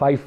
5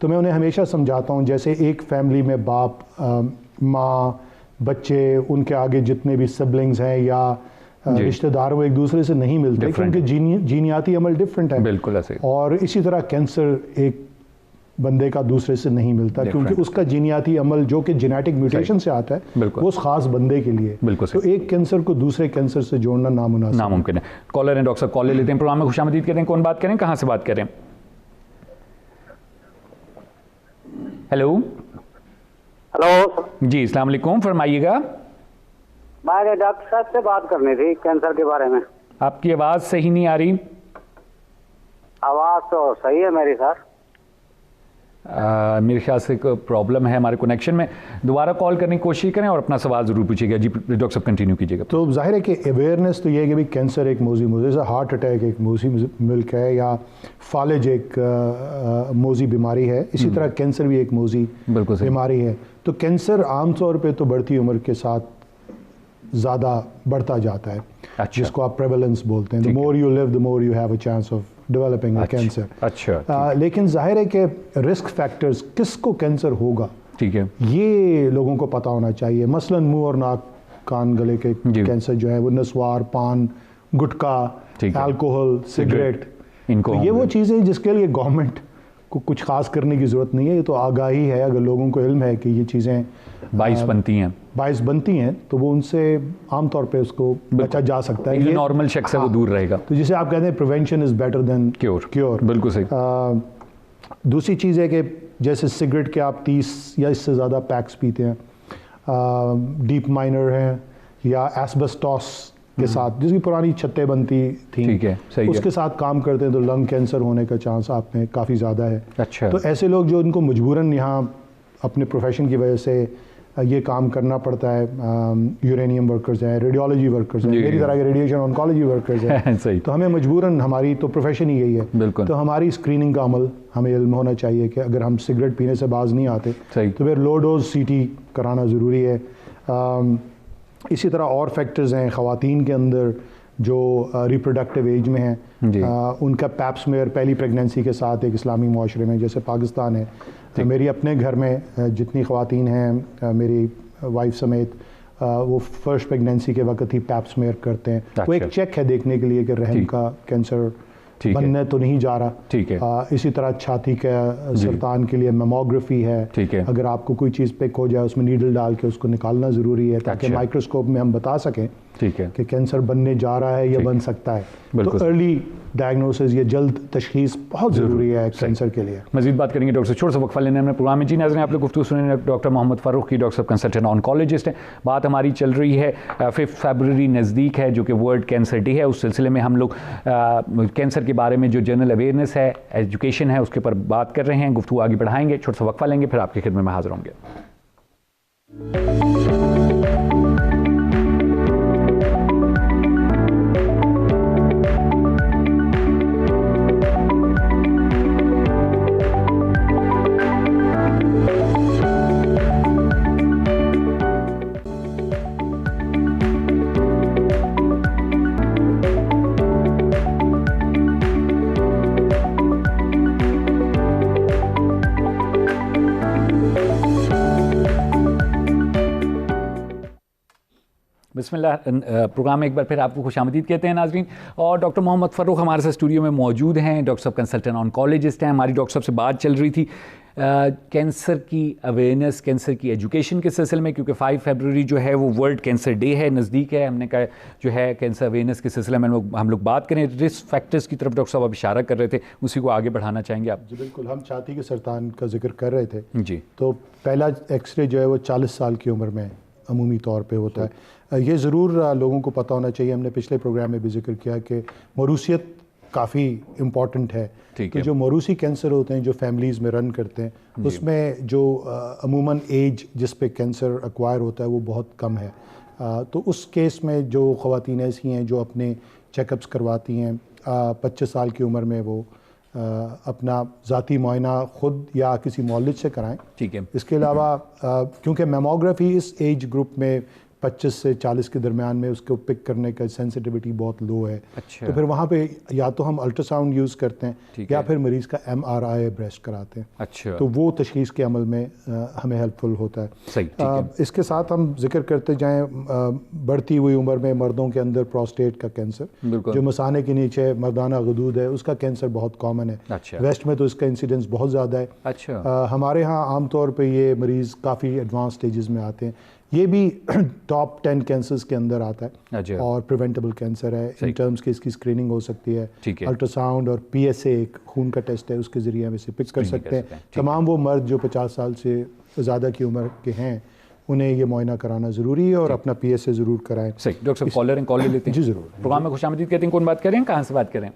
تو میں انہیں ہمیشہ سمجھاتا ہوں جیسے ایک فیملی میں باپ ماں بچے ان کے آگے جتنے بھی سبلنگز ہیں یا رشتہ دار وہ ایک دوسرے سے نہیں ملتے کیونکہ جینیاتی عمل ڈفرینٹ ہے. بالکل ایسے. اور اسی طرح کینسر ایک بندے کا دوسرے سے نہیں ملتا کیونکہ اس کا جینیاتی عمل جو کہ جینیٹک میوٹیشن سے آتا ہے وہ اس خاص بندے کے لیے. تو ایک کینسر کو دوسرے کینسر سے جوڑنا ناممکن ہے. کالر ہیں ڈاکٹر صاحب, کال لے لیتے ہیں. پروگرام میں خوش آمدید کہتے ہیں. کون بات کریں, کہاں سے بات کریں؟ ہیلو. ہلو جی السلام علیکم, فرمائیے گا. میں ڈاکٹر صاحب سے بات کرنی تھی کینسر کے بارے میں. آپ کی آواز صحیح نہیں آ رہی. آواز تو صحیح ہے میری سر. میرے خیال سے ایک پرابلم ہے ہمارے کنیکشن میں. دوبارہ کال کرنے کی کوشش کریں اور اپنا سوال ضرور پوچھیے گا. جی ڈاکٹر صاحب کنٹینیو کیجیے گا. تو ظاہر ہے کہ اویئرنیس تو یہ ہے کہ کینسر ایک موذی جیسے ہارٹ اٹیک ایک موذی ملک ہے یا فالج ایک موذی بیماری ہے, اسی طرح کینسر بھی ایک موذی بیماری ہے. تو کینسر عام طور پہ تو بڑھتی عمر کے ساتھ زیادہ بڑھتا جاتا ہے, جس کو آپ پریولنس بولتے ہیں. the more you live the more you have a chance of developing a cancer. لیکن ظاہر ہے کہ رسک فیکٹرز کس کو کینسر ہوگا ٹھیک ہے یہ لوگوں کو پتہ ہونا چاہیے. مثلا منہ اور ناک کان گلے کے کینسر جو ہے وہ نسوار, پان, گٹکا, الکوہل, سگریٹ, یہ وہ چیزیں جس کے لیے گورنمنٹ کو کچھ خاص کرنے کی ضرورت نہیں ہے. یہ تو آگاہی ہے, اگر لوگوں کو علم ہے کہ یہ چیزیں باعث بنتی ہیں تو وہ ان سے عام طور پہ اس کو بچا جا سکتا ہے. یہ نارمل شخص ہے وہ دور رہے گا. تو جسے آپ کہتے ہیں prevention is better than cure. بالکل صحیح. دوسری چیز ہے کہ جیسے سگریٹ کے آپ 30 یا اس سے زیادہ پیکس پیتے ہیں, ڈیپ مائنر ہیں یا ایسبسٹاس کے ساتھ جس کی پرانی چھتیں بنتی تھیں اس کے ساتھ کام کرتے ہیں تو لنگ کینسر ہونے کا چانس آپ میں کافی زیادہ ہے. تو ایسے لوگ جو ان کو مجبوراً یہاں اپنے پروفیشن کی وجہ سے یہ کام کرنا پڑتا ہے, یورینیم ورکرز ہیں, ریڈیولوجی ورکرز ہیں, میری طرح کے ریڈیشن آنکالوجی ورکرز ہیں. تو ہمیں مجبوراً, ہماری تو پروفیشن ہی یہی ہے, تو ہماری اسکریننگ کا عمل ہمیں علم ہونا چاہیے کہ اگر ہم سگریٹ پینے سے باز نہیں آتے تو پھر لو ڈوز سی ٹی کرانا ضروری ہے. اسی طرح اور فیکٹرز ہیں خواتین کے اندر جو ریپروڈکٹیو ایج میں ہیں, ان کا پیپ سمیئر پہلی پریگننسی کے ساتھ ایک اسلامی معاشرے میں جیسے پاکستان ہے, میری اپنے گھر میں جتنی خواتین ہیں میری وائف سمیت وہ فرسٹ پریگننسی کے وقت ہی پیپ سمیئر کرتے ہیں. وہ ایک چیک ہے دیکھنے کے لیے کہ رحم کا کینسر بننے تو نہیں جا رہا. اسی طرح چھاتی کا سرطان کے لیے میموگرافی ہے, اگر آپ کو کوئی چیز پک ہو جائے اس میں نیڈل ڈال کے اس کو نکالنا ضروری ہے تاکہ مائکروسکوپ میں ہم بتا سکیں کہ کینسر بننے جا رہا ہے یا بن سکتا ہے. تو ارلی ڈائگنوسس یا جلد تشخیص بہت ضروری ہے کینسر کے لیے. مزید بات کریں گے ڈاکٹر صاحب, چھوٹا سا وقفہ لینے میں پروگرام میں. جی ناظرین, آپ لوگ گفتگو سنیں ڈاکٹر محمد فاروق کی. ڈاکٹر صاحب کنسلٹنٹ آنکالوجسٹ ہیں. بات ہماری چل رہی ہے 5 فیبروری نزدیک ہے جو کہ ورلڈ کینسر ڈے ہے. اس سلسلے میں ہم لوگ کینسر کے بارے میں جو جنرل اویئرنیس ہے, ایجوکیشن ہے, اس کے اوپر بات کر رہے ہیں. گفتگو آگے بڑھائیں گے, چھوٹا سا وقفہ لیں گے, پھر آپ کی خدمت میں حاضر ہوں گے. بسم اللہ. پروگرام میں ایک بار پھر آپ کو خوش آمدید کہتے ہیں ناظرین. اور ڈاکٹر محمد فاروق ہمارے ساتھ اسٹوڈیو میں موجود ہیں. ڈاکٹر صاحب کنسلٹنٹ آنکالوجسٹ ہیں. ہماری ڈاکٹر صاحب سے بات چل رہی تھی کینسر کی اویئرنیس, کینسر کی ایجوکیشن کے سلسلے میں, کیونکہ 5 فیبروری جو ہے وہ ورلڈ کینسر ڈے ہے, نزدیک ہے. ہم نے کہا جو ہے کینسر اویئرنیس کے سلسلے میں ہم لوگ بات کریں. رسک فیکٹرز کی طرف ڈاکٹر صاحب اب اشارہ کر رہے تھے, اسی کو آگے بڑھانا چاہیں گے آپ؟ جی بالکل. ہم چھاتی کے سرطان کا ذکر کر رہے تھے. جی. تو پہلا ایکس رے جو ہے وہ 40 سال کی عمر میں عمومی طور پہ ہوتا ہے. یہ ضرور لوگوں کو پتہ ہونا چاہیے, ہم نے پچھلے پروگرام میں بھی ذکر کیا کہ موروثیت کافی امپورٹنٹ ہے. تو جو موروثی کینسر ہوتے ہیں جو فیملیز میں رن کرتے ہیں اس میں جو عموماً ایج جس پہ کینسر ایکوائر ہوتا ہے وہ بہت کم ہے. تو اس کیس میں جو خواتین ایسی ہیں جو اپنے چیک اپس کرواتی ہیں 25 سال کی عمر میں, وہ اپنا ذاتی معائنہ خود یا کسی مولد سے کرائیں. ٹھیک ہے. اس کے علاوہ کیونکہ میموگرافی اس ایج گروپ میں 25 سے 40 کے درمیان میں اس کو پک کرنے کا سینسٹیوٹی بہت لو ہے. اچھا. تو پھر وہاں پہ یا تو ہم الٹرا ساؤنڈ یوز کرتے ہیں یا پھر مریض کا MRI بریسٹ کراتے ہیں. اچھا. تو وہ تشخیص کے عمل میں ہمیں ہیلپ فل ہوتا ہے. صحیح. اس کے ساتھ ہم ذکر کرتے جائیں بڑھتی ہوئی عمر میں مردوں کے اندر پروسٹیٹ کا کینسر جو مثانے کے نیچے مردانہ غدود ہے اس کا کینسر بہت کامن ہے. ویسٹ میں تو اس کا انسیڈنس بہت زیادہ ہے. اچھا. ہمارے ہاں عام طور پہ یہ مریض کافی ایڈوانس سٹیجز میں آتے ہیں. یہ بھی ٹاپ 10 کینسرز کے اندر آتا ہے اور پریونٹیبل کینسر ہے. ان ٹرمز کی اس کی اسکریننگ ہو سکتی ہے. الٹرا ساؤنڈ اور PSA ایک خون کا ٹیسٹ ہے اس کے ذریعے ہم اسے پک کر سکتے ہیں. تمام وہ مرد جو 50 سال سے زیادہ کی عمر کے ہیں انہیں یہ معائنہ کرانا ضروری ہے اور اپنا PSA ضرور کرائیں. صحیح. ڈاکٹر صاحب کالر کال لے لیتے ہیں. جی ضرور. پروگرام میں خوش آمدید کہتے ہیں. کون بات کریں؟ کہاں سے بات کریں؟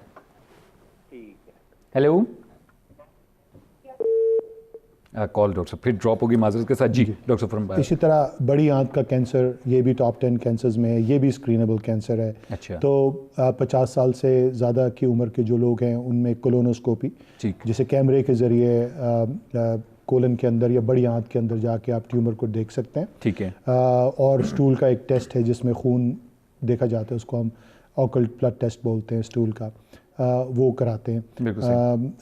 ہیلو. کال ڈاکٹر صاحب پھر ڈراپ ہوگی معذرت کے ساتھ. جی ڈاکٹر صاحب. اسی طرح بڑی آنت کا کینسر یہ بھی ٹاپ 10 کینسرز میں ہے. یہ بھی اسکرینیبل کینسر ہے. اچھا. تو 50 سال سے زیادہ کی عمر کے جو لوگ ہیں ان میں کولونوسکوپی جسے کیمرے کے ذریعے کولن کے اندر یا بڑی آنت کے اندر جا کے آپ ٹیومر کو دیکھ سکتے ہیں. ٹھیک ہے. اور سٹول کا ایک ٹیسٹ ہے جس میں خون دیکھا جاتا ہے اس کو ہم اوکلٹ بلڈ ٹیسٹ بولتے ہیں سٹول کا. وہ کراتے ہیں.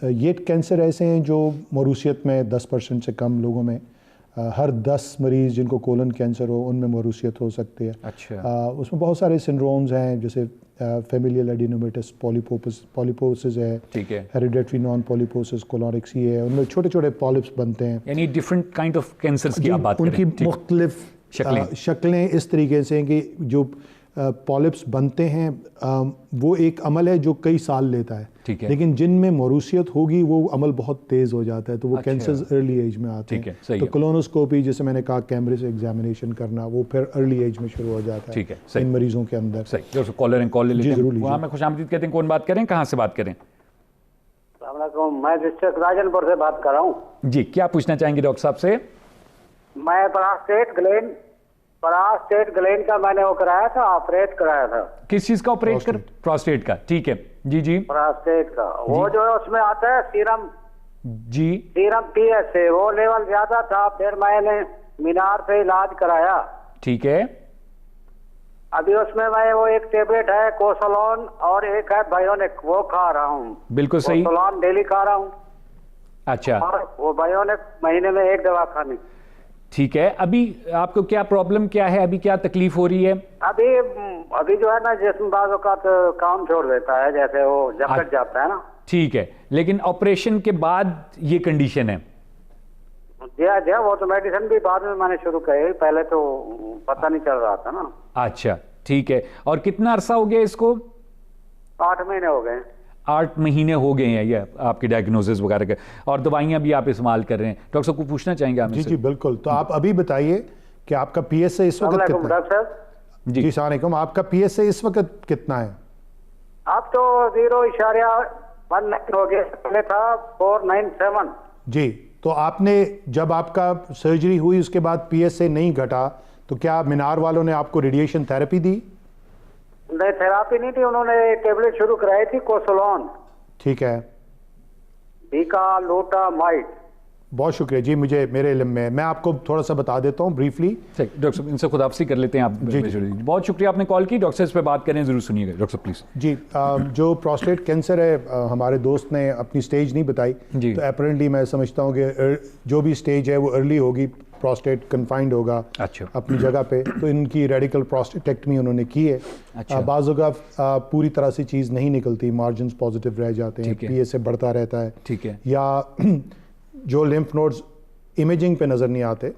یہ کینسر ایسے ہیں جو موروثیت میں 10% سے کم لوگوں میں ہر 10 مریض جن کو کولن کینسر ہو ان میں موروثیت ہو سکتی ہے. اچھا. اس میں بہت سارے سنڈرومز ہیں جیسے فیملیل ایڈینومیٹس پولیپوسس ہے. ٹھیک ہے. ہیریڈیٹری نان پولیپوسس کولونیکسی ہے. ان میں چھوٹے چھوٹے پالپس بنتے ہیں. یعنی ڈفرینٹ کائنڈ آف کینسرز کی آپ بات کریں. ان کی مختلف شکلیں اس طریقے سے ہیں کہ جو پالپس بنتے ہیں وہ ایک عمل ہے جو کئی سال لیتا ہے لیکن جن میں موروثیت ہوگی وہ عمل بہت تیز ہو جاتا ہے تو وہ کینسرز ارلی ایج میں آتے ہیں. تو کولونوسکوپی جیسے میں نے کہا کیمرے سے ایگزامینیشن کرنا وہ پھر ارلی ایج میں شروع ہو جاتا ہے ان مریضوں کے اندر. صحیح. کالر کال لے لیتے ہیں. وہاں میں خوش آمدید کہتے ہیں. کون بات کریں؟ کہاں سے بات کریں؟ السلام علیکم. میں ڈسٹرکٹ راجن پور سے بات کر رہا ہوں. جی کیا پوچھنا چاہیں گے ڈاکٹر صاحب سے؟ میں پراسٹیٹ گلین کا میں نے وہ کرایا تھا آپریٹ کرایا تھا. کس چیز کا آپریٹ کر؟ پراسٹیٹ کا. ٹھیک ہے. جی جی. پراسٹیٹ کا وہ جو ہے اس میں آتا ہے سیرم. جی. سیرم PSA وہ لیول زیادہ تھا. پھر میں نے مینار سے علاج کرایا. ٹھیک ہے. ابھی اس میں وہ ایک ٹیبلٹ ہے کوسولون اور ایک ہے بایونک وہ کھا رہا ہوں. بالکل صحیح. کوسولون ڈیلی کھا رہا ہوں. اچھا. اور وہ بایونک مہینے میں ایک دوا کھانی. ٹھیک ہے. ابھی آپ کو کیا پرابلم کیا ہے؟ ابھی کیا تکلیف ہو رہی ہے؟ ابھی جو ہے نا جسم بعض اوقات کام چھوڑ دیتا ہے جیسے وہ جکڑ جاتا ہے نا. ٹھیک ہے. لیکن آپریشن کے بعد یہ کنڈیشن ہے؟ جی وہ تو میڈیسن بھی بعد میں نے شروع کی. پہلے تو پتہ نہیں چل رہا تھا نا. اچھا ٹھیک ہے. اور کتنا عرصہ ہو گیا اس کو؟ 8 مہینے ہو گئے. 8 مہینے ہو گئے ہیں یہ آپ کی ڈائگنوسس وغیرہ کے اور دوائیاں بھی آپ استعمال کر رہے ہیں. ڈاکٹر صاحب کو پوچھنا چاہیں گے آپ؟ جی بالکل. تو آپ ابھی بتائیے کہ آپ کا PSA اس وقت کتنا ہے؟ جی السلام علیکم. آپ کا PSA اس وقت کتنا ہے؟ اب تو 0.19 ہو گیا. پہلے تھا 497. جی. تو آپ نے جب آپ کا سرجری ہوئی اس کے بعد PSA نہیں گھٹا تو کیا مینار والوں نے آپ کو ریڈیشن تھراپی دی؟ نہیں تھراپی نہیں تھی. انہوں نے ٹیبلٹ شروع کرائی تھی کوسولون. ٹھیک ہے. بیکا لوٹا مائٹ. بہت شکریہ. جی مجھے میرے علم میں میں آپ کو تھوڑا سا بتا دیتا ہوں بریفلی. ڈاکٹر صاحب ان سے خداحافظی کر لیتے ہیں آپ. جی بہت شکریہ آپ نے کال کی. ڈاکٹر صاحب اس پہ بات کریں ضرور سنیے گا. ڈاکٹر صاحب پلیز. جی جو پروسٹیٹ کینسر ہے ہمارے دوست نے اپنی سٹیج نہیں بتائی تو اپیرنٹلی میں سمجھتا ہوں کہ جو بھی سٹیج ہے وہ ارلی ہوگی. پروسٹیٹ کنفائنڈ ہوگا اپنی جگہ پہ. تو ان کی ریڈیکل پروسٹیٹیکٹمی انہوں نے کی ہے. بعض اوقات پوری طرح سے چیز نہیں نکلتی. مارجنز پازیٹیو رہ جاتے ہیں. PSA بڑھتا رہتا ہے. ٹھیک ہے. یا جو لمف نوڈز امیجنگ پہ نظر نہیں آتے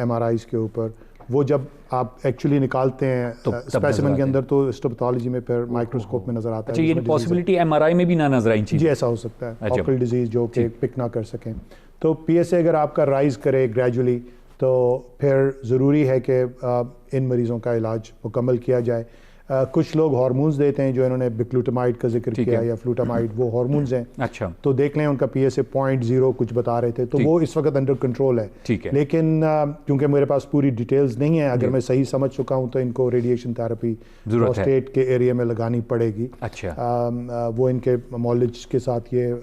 MRIs کے اوپر وہ جب آپ ایکچولی نکالتے ہیں اسپیسیمن کے اندر تو ہسٹوپیتھولوجی میں پھر مائکروسکوپ میں نظر آتا ہے. یہ پاسبلٹی MRI میں بھی نہ نظر آئی چیز. جی ایسا ہو سکتا ہے. اوکل ڈیزیز جو کہ پک نہ کر سکیں. تو PSA اگر آپ کا رائز کرے گریجولی تو پھر ضروری ہے کہ ان مریضوں کا علاج مکمل کیا جائے. کچھ لوگ ہارمونز دیتے ہیں جو انہوں نے بکلوٹامائڈ کا ذکر کیا یا فلوٹامائڈ، وہ ہارمونز ہیں. اچھا. تو دیکھ لیں ان کا PSA 0.0 کچھ بتا رہے تھے، تو وہ اس وقت انڈر کنٹرول ہے. لیکن کیونکہ میرے پاس پوری ڈیٹیلز نہیں ہیں، اگر میں صحیح سمجھ چکا ہوں تو ان کو ریڈیشن تھراپی پروسٹیٹ کے ایریا میں لگانی پڑے گی. اچھا. وہ ان کے مولج کے ساتھ یہ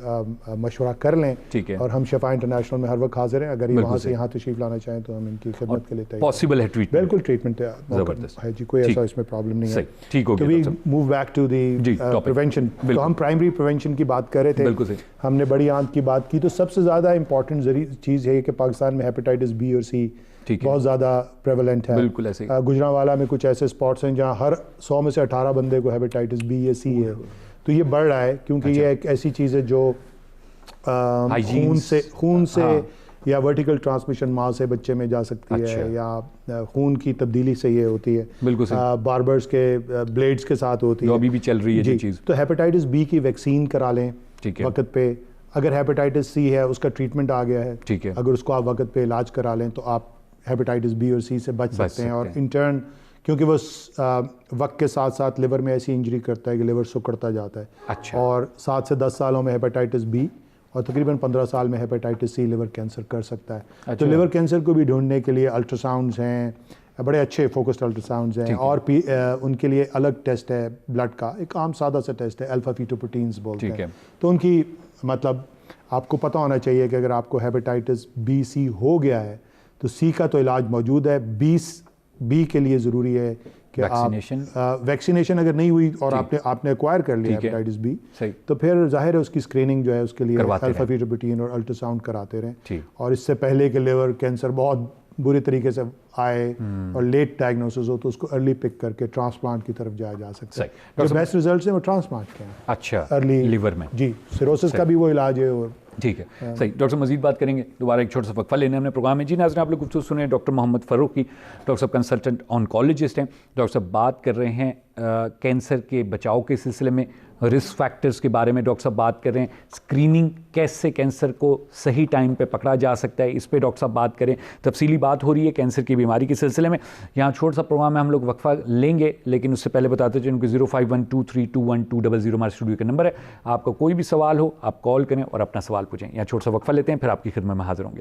مشورہ کر لیں، اور ہم شفا انٹرنیشنل میں ہر وقت حاضر ہیں. اگر یہ وہاں سے یہاں تشریف لانا چاہیں تو ہم ان کی خدمت کے لیے پاسبل ہے ٹریٹمنٹ. بالکل ٹریٹمنٹ ہے جی، کوئی ایسا اس میں پرابلم نہیں ہے. ٹھیک ہو گیا. Move back to the prevention. تو ہم پرائمری پریونشن کی بات کر رہے تھے، ہم نے بڑی آنت کی بات کی. تو سب سے زیادہ امپورٹنٹ چیز ہے کہ پاکستان میں ہیپیٹائٹس B اور C بہت زیادہ پریولنٹ ہے. گجرانوالا میں کچھ ایسے اسپاٹس ہیں جہاں ہر 100 میں سے 18 بندے کو ہیپیٹائٹس B یا C ہے. تو یہ بڑھ رہا ہے کیونکہ یہ ایک ایسی چیز ہے جو خون سے یا ورٹیکل ٹرانسمیشن ماں سے بچے میں جا سکتی ہے، یا خون کی تبدیلی سے یہ ہوتی ہے. بالکل. باربرز کے بلیڈز کے ساتھ ہوتی ہے، ابھی بھی چل رہی ہے یہ چیز. تو ہیپیٹائٹس B کی ویکسین کرا لیں وقت پہ. اگر ہیپیٹائٹس C ہے اس کا ٹریٹمنٹ آ گیا ہے، اگر اس کو آپ وقت پہ علاج کرا لیں تو آپ ہیپیٹائٹس B اور C سے بچ سکتے ہیں. اور انٹرن کیونکہ وہ وقت کے ساتھ ساتھ لیور میں ایسی انجری کرتا ہے کہ لیور سکڑتا جاتا ہے. اور 7 سے 10 سالوں میں ہیپیٹائٹس B اور تقریباً 15 سال میں ہیپیٹائٹس C لیور کینسر کر سکتا ہے. تو لیور کینسر کو بھی ڈھونڈنے کے لیے الٹرا ساؤنڈز ہیں، بڑے اچھے فوکسڈ الٹرا ساؤنڈز ہیں. اور ان کے لیے الگ ٹیسٹ ہے بلڈ کا، ایک عام سادہ سا ٹیسٹ ہے، الفا فیٹوپروٹینز بولتے ہیں. تو ان کی مطلب آپ کو پتہ ہونا چاہیے کہ اگر آپ کو ہیپیٹائٹس B C ہو گیا ہے تو C کا تو علاج موجود ہے. B کے لیے ضروری ہے کہ آپ ویکسینیشن اگر نہیں ہوئی اور آپ نے ایکوائر کر لیا ہیپیٹائٹس B، تو پھر ظاہر ہے اس کی اسکریننگ جو ہے اس کے لیے الفا فیٹوپروٹین اور الٹرا ساؤنڈ کراتے رہیں. اور اس سے پہلے کہ لیور کینسر بہت بری طریقے سے آئے اور لیٹ ڈائگنوسس ہو تو اس کو ارلی پک کر کے ٹرانسپلانٹ کی طرف جایا جا سکتا ہے. جو بیسٹ ریزلٹس ہیں وہ ٹرانسپلانٹ کے ہیں. اچھا. ارلی لیور میں جی سیروسس کا بھی وہ علاج ہے. اور ٹھیک ہے صحیح. ڈاکٹر صاحب مزید بات کریں گے دوبارہ ایک چھوٹا سا وقفہ لینے ہم نے پروگرام میں. جی ناظرین آپ لوگ گفتگو سنیں ڈاکٹر محمد فروخ کی. ڈاکٹر صاحب کنسلٹنٹ آنکالوجسٹ ہیں. ڈاکٹر صاحب بات کر رہے ہیں کینسر کے بچاؤ کے سلسلے میں، رسک فیکٹرز کے بارے میں ڈاکٹر صاحب بات کر رہے ہیں. اسکریننگ کیسے کینسر کو صحیح ٹائم پہ پکڑا جا سکتا ہے اس پہ ڈاکٹر صاحب بات کریں. تفصیلی بات ہو رہی ہے کینسر کی بیماری کے سلسلے میں. یہاں چھوٹا سا پروگرام میں ہم لوگ وقفہ لیں گے، لیکن اس سے پہلے بتاتے ہیں ان کو 0512321200 ہمارے اسٹوڈیو کا نمبر ہے. آپ کا کوئی بھی سوال ہو آپ کال کریں اور اپنا سوال پوچھیں. یہاں چھوٹا سا وقفہ لیتے ہیں، پھر آپ کی خدمت میں حاضر ہوں گے.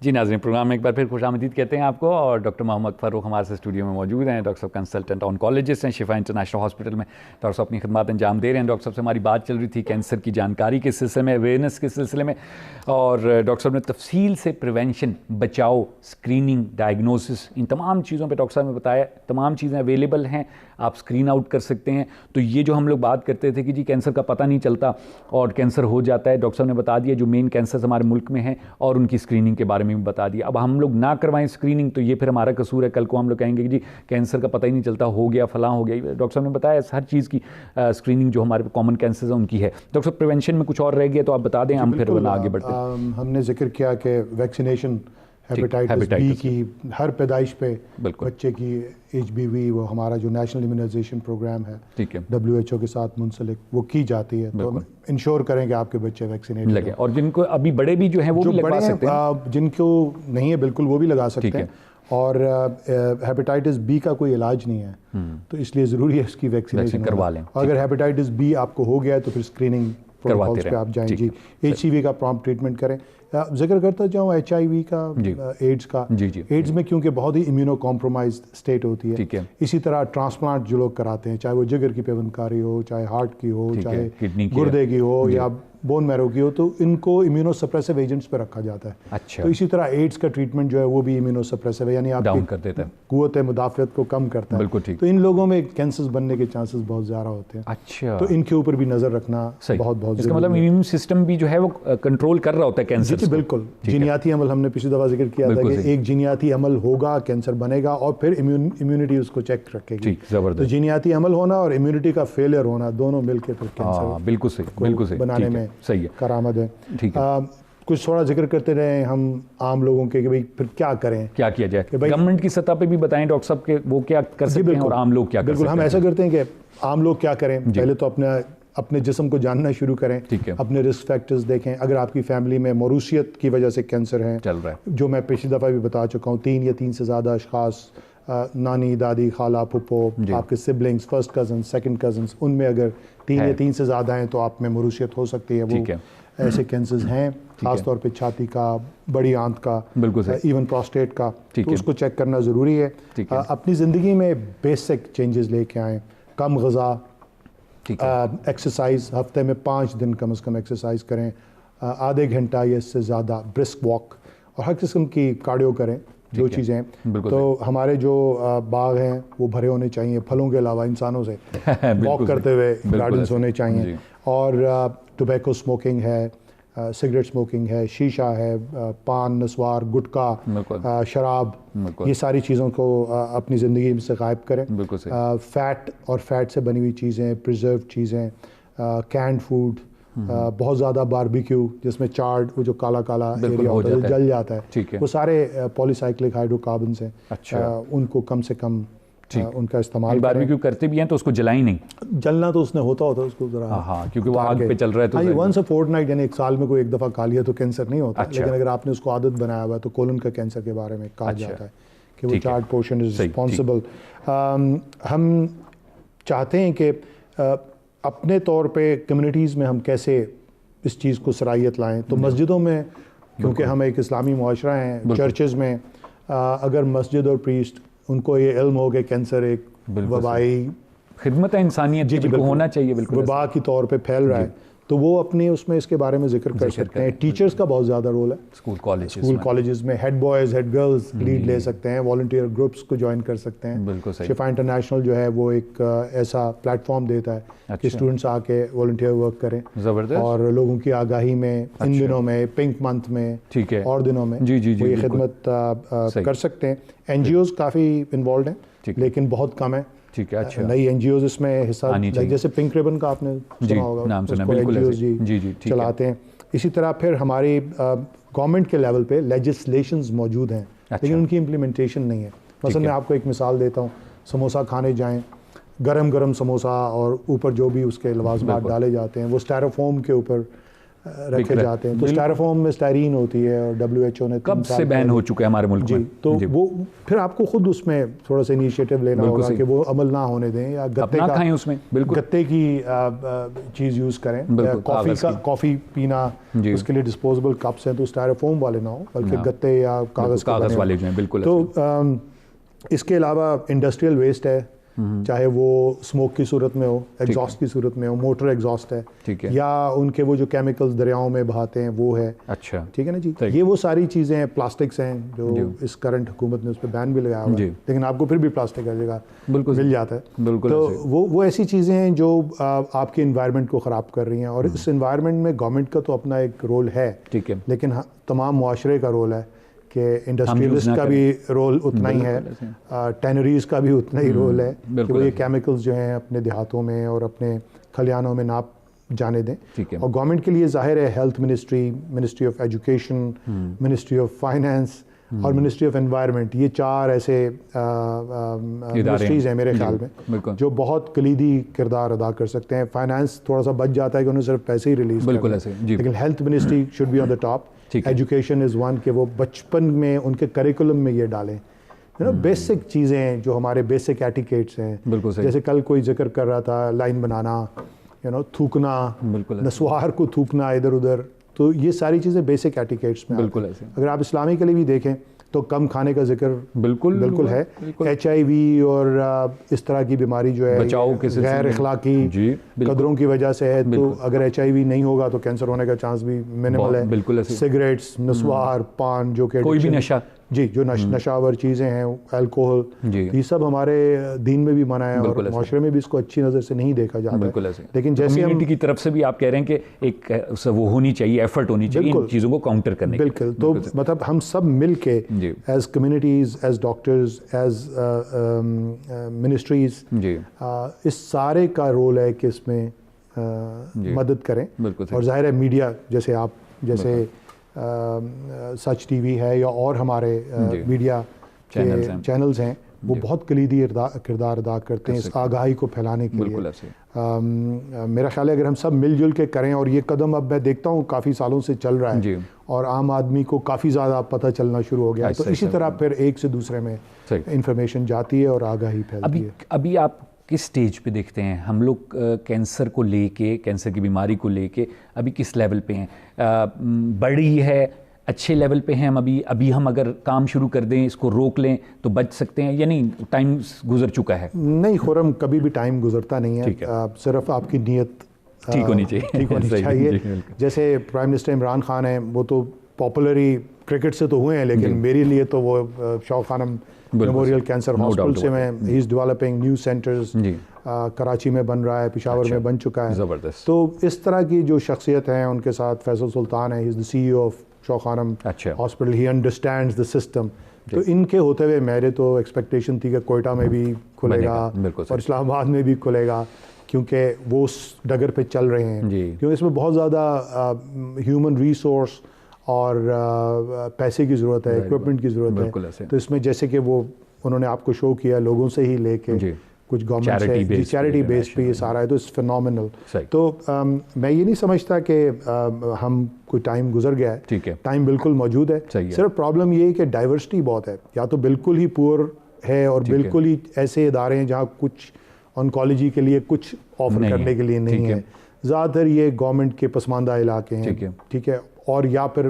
جی ناظرین پروگرام میں ایک بار پھر خوش آمدید کہتے ہیں آپ کو. اور ڈاکٹر محمد فروخ ہمارے سے اسٹوڈیو میں موجود ہیں. ڈاکٹر صاحب کنسلٹنٹ آنکالوجسٹ ہیں شفا انٹرنیشنل ہاسپٹل میں. ڈاکٹر صاحب اپنی خدمات انجام دے رہے ہیں. ڈاکٹر صاحب سے ہماری بات چل رہی تھی کینسر کی جانکاری کے سلسلے میں، اویئرنیس کے سلسلے میں، اور ڈاکٹر صاحب نے تفصیل سے پریونشن، بچاؤ، اسکریننگ، ڈائگنوسس، ان تمام چیزوں پہ ڈاکٹر صاحب نے بتایا. تمام چیزیں اویلیبل ہیں، آپ اسکرین آؤٹ کر سکتے ہیں. تو یہ جو ہم لوگ بات کرتے تھے کہ جی کینسر کا پتہ نہیں چلتا اور کینسر ہو جاتا ہے، ڈاکٹر صاحب نے بتا دیا جو مین کینسرز ہمارے ملک میں ہیں اور ان کی اسکریننگ کے بارے میں بھی بتا دیا. اب ہم لوگ نہ کروائیں اسکریننگ تو یہ پھر ہمارا قصور ہے. کل کو ہم لوگ کہیں گے کہ جی کینسر کا پتہ ہی نہیں چلتا، ہو گیا فلاں ہو گیا. ڈاکٹر صاحب نے بتایا ہر چیز کی اسکریننگ جو ہمارے کامن کینسرز ہیں ان کی ہے. ڈاکٹر صاحب پریونشن میں کچھ اور رہ گیا تو آپ بتا دیں، ہم پھر آگے بڑھتے ہیں. ہم نے ذکر کیا کہ ویکسینیشن ہیپیٹائٹس B کی ہر پیدائش پہ بچے کی HBV وہ ہمارا جو نیشنل امیونائزیشن پروگرام ہے WHO کے ساتھ منسلک وہ کی جاتی ہے. تو انشور کریں کہ آپ کے بچے ویکسینیٹ لگے. اور جن کو ابھی بڑے بھی جو ہیں وہ بھی لگوا سکتے ہیں، جن کو نہیں ہے بالکل وہ بھی لگا سکتے ہیں. اور ہیپیٹائٹس B کا کوئی علاج نہیں ہے تو اس لیے ضروری ہے اس کی ویکسینیشن کروا لیں. اگر ہیپیٹائٹس B آپ کو ہو گیا ہے تو پھر اسکریننگ پروٹوکولز پہ آپ جائیں. جی HIV کا پرامپٹ ٹریٹمنٹ کریں. ذکر کرتا جاؤں HIV کا، ایڈز کا. ایڈز میں کیونکہ بہت ہی امیونو کمپرومائزڈ اسٹیٹ ہوتی ہے. اسی طرح ٹرانسپلانٹ جو لوگ کراتے ہیں، چاہے وہ جگر کی پیوند کاری ہو، چاہے ہارٹ کی ہو، چاہے گردے کی ہو یا بون میرو کی ہو، تو ان کو امیونو سپریسو ایجنٹس پہ رکھا جاتا ہے. تو اسی طرح ایڈز کا ٹریٹمنٹ جو ہے وہ بھی امیونو سپریسو ہے، یعنی آپ کی قوت مدافعت کو کم کرتا ہے. تو ان لوگوں میں کینسر بننے کے چانسز بہت زیادہ ہوتے ہیں. تو ان کے اوپر بھی نظر رکھنا بہت ضروری ہے. اس کا مطلب امیون سسٹم بھی جو ہے وہ کنٹرول کر رہا ہوتا ہے کینسر کو. بالکل. جینیاتی عمل ہم نے پچھلی دفعہ ذکر کیا تھا کہ ایک جینیاتی عمل ہوگا, کینسر بنے گا, اور پھر امیونٹی اس کو چیک رکھے گی. تو جینیاتی عمل ہونا اور امیونٹی کا فیلئر ہونا دونوں مل کے پھر کینسر بالکل صحیح بنانے میں کارآمد ہے. کچھ تھوڑا ذکر کرتے رہے ہم عام لوگوں کے کہ بھئی پھر کیا کریں, کیا کیا جائے, گورنمنٹ کی سطح پہ بھی بتائیں ڈاکٹر صاحب کہ وہ کیا کر سکتے ہیں اور عام لوگ کیا کر سکتے ہیں. بالکل, ہم ایسا کرتے ہیں کہ عام لوگ کیا کریں. پہلے تو اپنے جسم کو جاننا شروع کریں, اپنے رسک فیکٹرز دیکھیں. اگر آپ کی فیملی میں موروثیت کی وجہ سے کینسر ہے چل رہا ہے, جو میں پچھلی دفعہ بھی بتا چکا ہوں, 3 یا 3 سے زیادہ اشخاص, نانی, دادی, خالہ, پھپھو, آپ کے siblings, first cousins, second cousins, ان میں اگر 3 یا 3 سے زیادہ ہیں تو آپ میں موروثیت ہو سکتی ہے. وہ ایسے کینسرز ہیں, خاص طور پہ چھاتی کا, بڑی آنت کا, ایون پروسٹیٹ کا, تو اس کو چیک کرنا ضروری ہے. اپنی زندگی میں بیسک چینجز لے کے آئیں. کم غذا, ایکسرسائز, ہفتے میں 5 دن کم از کم ایکسرسائز کریں, آدھے گھنٹہ یا اس سے زیادہ برسک واک, اور ہر قسم کی کارڈیو کریں. جو چیزیں تو ہمارے جو باغ ہیں وہ بھرے ہونے چاہیے پھلوں کے علاوہ, انسانوں سے واک کرتے ہوئے گارڈنز ہونے چاہیے. اور ٹوبیکو اسموکنگ ہے, سگریٹ اسموکنگ ہے, شیشہ ہے, پان, نسوار, گٹکا, شراب, یہ ساری چیزوں کو اپنی زندگی سے غائب کریں. فیٹ اور فیٹ سے بنی ہوئی چیزیں, پریزروڈ چیزیں, کینڈ فوڈ, بہت زیادہ باربیکیو جس میں چارڈ, وہ جو کالا کالا ایریا ہوتا ہے جل جاتا ہے, وہ سارے پولی سائکلک ہائیڈرو کاربنز ہیں, ان کو کم سے کم ان کا استعمال. باربیکیو کرتے بھی ہیں تو اس کو جلائیں نہیں, جلنا تو اس نے ہوتا اس کو ذرا, کیونکہ وہ آگ پہ چل رہا ہے تو ونس اے فورٹ نائٹ, یعنی ایک سال میں کوئی ایک دفعہ کھا لیا تو کینسر نہیں ہوتا. لیکن اگر آپ نے اس کو عادت بنایا ہوا ہے تو کولن کا کینسر کے بارے میں کہا جاتا ہے کہ وہ چارڈ پورشن از رسپانسبل. ہم چاہتے ہیں کہ اپنے طور پہ کمیونٹیز میں ہم کیسے اس چیز کو صلاحیت لائیں. تو مسجدوں میں, کیونکہ ہم ایک اسلامی معاشرہ ہیں, چرچز میں اگر مسجد اور پریسٹ ان کو یہ علم ہو کہ کینسر ایک وبائی خدمت انسانیت کو ہونا چاہیے, وبا کی طور پہ پھیل رہا ہے, تو وہ اپنے اس میں اس کے بارے میں ذکر کر سکتے ہیں. ٹیچرز کا بہت زیادہ رول ہے اسکول کالجز میں, head boys, head girls lead لے سکتے ہیں, والنٹیئر گروپس کو جوائن کر سکتے ہیں. شفا انٹرنیشنل جو ہے وہ ایک ایسا پلیٹ فارم دیتا ہے کہ اسٹوڈنٹس آ کے والنٹیئر ورک کریں, اور لوگوں کی آگاہی میں ان دنوں میں, پنک منتھ میں اور دنوں میں وہ یہ خدمت کر سکتے ہیں. این جی اوز کافی انوالوڈ ہیں لیکن بہت کم ہیں. نئی این جی اوز اس میں حصہ, جیسے پنک ریبن کا آپ نے سنا ہوگا, چلاتے ہیں. اسی طرح پھر ہماری گورنمنٹ کے لیول پہ لیجسلیشنز موجود ہیں لیکن ان کی امپلیمنٹیشن نہیں ہے. مثلا میں آپ کو ایک مثال دیتا ہوں, سموسا کھانے جائیں, گرم سموسا اور اوپر جو بھی اس کے لوازمات ڈالے جاتے ہیں وہ اسٹائروفوم کے اوپر رکھے جاتے ہیں. تو اسٹائروفوم میں اسٹائرین ہوتی ہے, اور WHO نے کب سے بین ہو چکا ہے ہمارے ملک میں. تو وہ پھر آپ کو خود اس میں تھوڑا سا انیشیٹو لینا ہوگا کہ وہ عمل نہ ہونے دیں, یا گتے کی چیز یوز کریں. کافی پینا, اس کے لیے ڈسپوزیبل کپس ہیں تو اسٹائروفوم والے نہ ہوں بلکہ گتے یا کاغذ والے جو ہیں. بالکل. تو اس کے علاوہ انڈسٹریل ویسٹ ہے, چاہے وہ اسموک کی صورت میں ہو, ایگزاسٹ کی صورت میں ہو, موٹر ایگزاسٹ ہے, یا ان کے وہ جو کیمیکلز دریاؤں میں بہاتے ہیں وہ ہے. ٹھیک ہے نا جی. یہ وہ ساری چیزیں ہیں, پلاسٹکس ہیں جو اس کرنٹ حکومت نے اس پہ بین بھی لگایا ہوا ہے, لیکن آپ کو پھر بھی پلاسٹک ہر جگہ مل جاتا ہے. تو وہ ایسی چیزیں ہیں جو آپ کے انوائرمنٹ کو خراب کر رہی ہیں, اور اس انوائرمنٹ میں گورنمنٹ کا تو اپنا ایک رول ہے, لیکن تمام معاشرے کا رول ہے کہ انڈسٹریلسٹ کا بھی رول اتنا ہی ہے, ٹینریز کا بھی اتنا ہی رول ہے کہ وہ یہ کیمیکلز جو ہیں اپنے دیہاتوں میں اور اپنے کھلیانوں میں نہ جانے دیں. اور گورنمنٹ کے لیے ظاہر ہے health ministry, ministry of education, ministry of finance اور منسٹری آف انوائرمنٹ, یہ 4 ایسے منسٹریز ہیں میرے خیال میں جو بہت کلیدی کردار ادا کر سکتے ہیں. فائنینس تھوڑا سا بچ جاتا ہے کہ انہیں صرف پیسے ہی ریلیز کریں, لیکن health ministry should be on the top. Education is one, کہ وہ بچپن میں ان کے کریکولم میں یہ ڈالیں, بیسک چیزیں جو ہمارے بیسک ایٹیکیٹس ہیں. جیسے کل کوئی ذکر کر رہا تھا لائن بنانا, تھوکنا, نسوار کو تھوکنا ادھر ادھر, تو یہ ساری چیزیں بیسک ایٹیکیٹس میں. اگر آپ اسلامی کے لیے بھی دیکھیں تو کم کھانے کا ذکر بالکل ہے. HIV اور اس طرح کی بیماری جو ہے غیر اخلاقی قدروں کی وجہ سے ہے, تو اگر HIV نہیں ہوگا تو کینسر ہونے کا چانس بھی منیمل ہے. سگریٹس, نسوار, پان, جو کہ جی جو نشاور چیزیں ہیں الکوہل جی یہ سب ہمارے دین میں بھی منع ہے اور معاشرے میں بھی اس کو اچھی نظر سے نہیں دیکھا جاتا بالکل ایسے. لیکن جیسے کمیونٹی کی طرف سے بھی آپ کہہ رہے ہیں کہ ایک وہ ہونی چاہیے، ایفرٹ ہونی چاہیے ان چیزوں کو کاؤنٹر کرنے کی. بالکل. تو مطلب ہم سب مل کے as communities, as doctors, as ministries, اس سارے کا رول ہے کہ اس میں مدد کریں. اور ظاہر ہے میڈیا جیسے آپ جیسے سچ ٹی وی ہے یا اور ہمارے میڈیا چینلز ہیں وہ بہت کلیدی کردار ادا کرتے ہیں اس آگاہی کو پھیلانے کے لیے. میرا خیال ہے اگر ہم سب مل جل کے کریں، اور یہ قدم اب میں دیکھتا ہوں کافی سالوں سے چل رہا ہے اور عام آدمی کو کافی زیادہ پتہ چلنا شروع ہو گیا ہے، تو اسی طرح پھر ایک سے دوسرے میں انفارمیشن جاتی ہے اور آگاہی پھیلتی ہے. ابھی آپ کس سٹیج پہ دیکھتے ہیں ہم لوگ کینسر کو لے کے، کینسر کی بیماری کو لے کے ابھی کس لیول پہ ہیں؟ بڑی ہے، اچھے لیول پہ ہیں ہم ابھی ہم اگر کام شروع کر دیں، اس کو روک لیں تو بچ سکتے ہیں، یا نہیں ٹائم گزر چکا ہے؟ نہیں خرم، کبھی بھی ٹائم گزرتا نہیں ہے، صرف آپ کی نیت ٹھیک ہونی چاہیے. جیسے پرائم منسٹر عمران خان ہیں، وہ تو پاپولری کرکٹ سے تو ہوئے ہیں، لیکن میرے لیے تو وہ شوق خانم میموریل کینسر ہاسپٹل سے میں ہی is developing new centres, Karachi میں بن رہا ہے، پشاور میں بن چکا ہے. تو اس طرح کی جو شخصیت ہیں ان کے ساتھ فیصل سلطان ہے، ہی از دی سی ای او آف شوق خانم hospital, he understands the system. تو ان کے ہوتے ہوئے میرے تو ایکسپیکٹیشن تھی کہ کوئٹہ میں بھی کھلے گا اور اسلام آباد میں بھی کھلے گا، کیونکہ وہ اس ڈگر پہ چل رہے ہیں. کیونکہ اس میں بہت زیادہ ہیومن ریسورس اور پیسے کی ضرورت ہے، اکوپمنٹ کی ضرورت ہے. تو اس میں جیسے کہ وہ انہوں نے آپ کو شو کیا لوگوں سے ہی لے کے کچھ گورنمنٹ سے چیریٹی بیس پہ یہ سارا ہے، تو اٹس فینومینل. تو میں یہ نہیں سمجھتا کہ ہم کوئی ٹائم گزر گیا ہے، ٹائم بالکل موجود ہے. صرف پرابلم یہ ہے کہ ڈائیورسٹی بہت ہے، یا تو بالکل ہی پور ہے اور بالکل ہی ایسے ادارے ہیں جہاں کچھ آنکالوجی کے لیے کچھ آفر کرنے کے لیے نہیں ہے. زیادہ تر یہ گورنمنٹ کے پسماندہ علاقے ہیں، ٹھیک ہے، اور یا پھر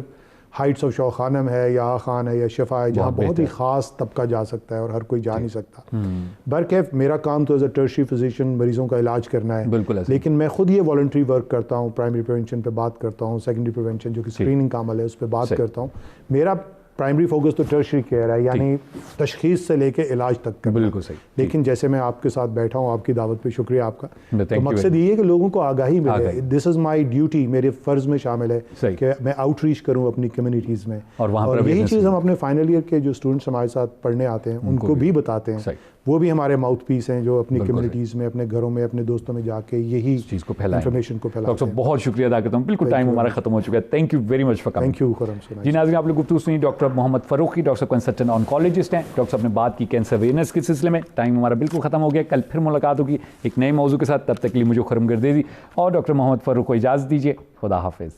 ہائٹس آف شوق خانم ہے یا خان ہے یا شفا ہے، جہاں بہت ہی خاص طبقہ جا سکتا ہے اور ہر کوئی جا نہیں سکتا. برکیف میرا کام تو ایز اے ٹرشری فزیشین مریضوں کا علاج کرنا ہے، لیکن میں خود یہ والنٹری ورک کرتا ہوں، پرائمری پریونشن پہ بات کرتا ہوں، سیکنڈری پریونشن جو کہ اسکریننگ کا عمل ہے اس پہ بات کرتا ہوں. میرا پرائمری فوکس تو ٹرشری کیئر ہے، یعنی تشخیص سے لے کے علاج تک. بالکل صحیح. لیکن جیسے میں آپ کے ساتھ بیٹھا ہوں، آپ کی دعوت پہ شکریہ آپ کا. تو مقصد یہ ہے کہ لوگوں کو آگاہی ملے. دس از مائی ڈیوٹی، میرے فرض میں شامل ہے کہ میں آؤٹ ریچ کروں اپنی کمیونٹیز میں. اور یہی چیز ہم اپنے فائنل ایئر کے جو اسٹوڈنٹس ہمارے ساتھ پڑھنے آتے ہیں ان کو بھی بتاتے ہیں. وہ بھی ہمارے ماؤتھ پیس ہیں جو اپنی کمیونٹیز میں، اپنے گھروں میں، اپنے دوستوں میں جا کے یہی چیز کو پھیلائیں، انفارمیشن کو پھیلائیں. ڈاکٹر صاحب بہت شکریہ ادا کرتا ہوں، بالکل ٹائم ہمارا ختم ہو چکا ہے. Thank you very much for coming. Thank you Khurram. جی ناظرین، آپ لوگ گفتگو سنی ڈاکٹر محمد فاروق کی. ڈاکٹر صاحب کنسلٹنٹ آنکالوجسٹ ہیں. ڈاکٹر صاحب نے بات کی کینسر اویئرنیس کے سلسلے میں. ٹائم ہمارا بالکل ختم ہو گیا. کل پھر ملاقات ہوگی ایک نئے موضوع کے ساتھ. تب تک کے لیے مجھے خرم گردیزی اور ڈاکٹر محمد فاروق کو اجازت دیجیے. خدا حافظ.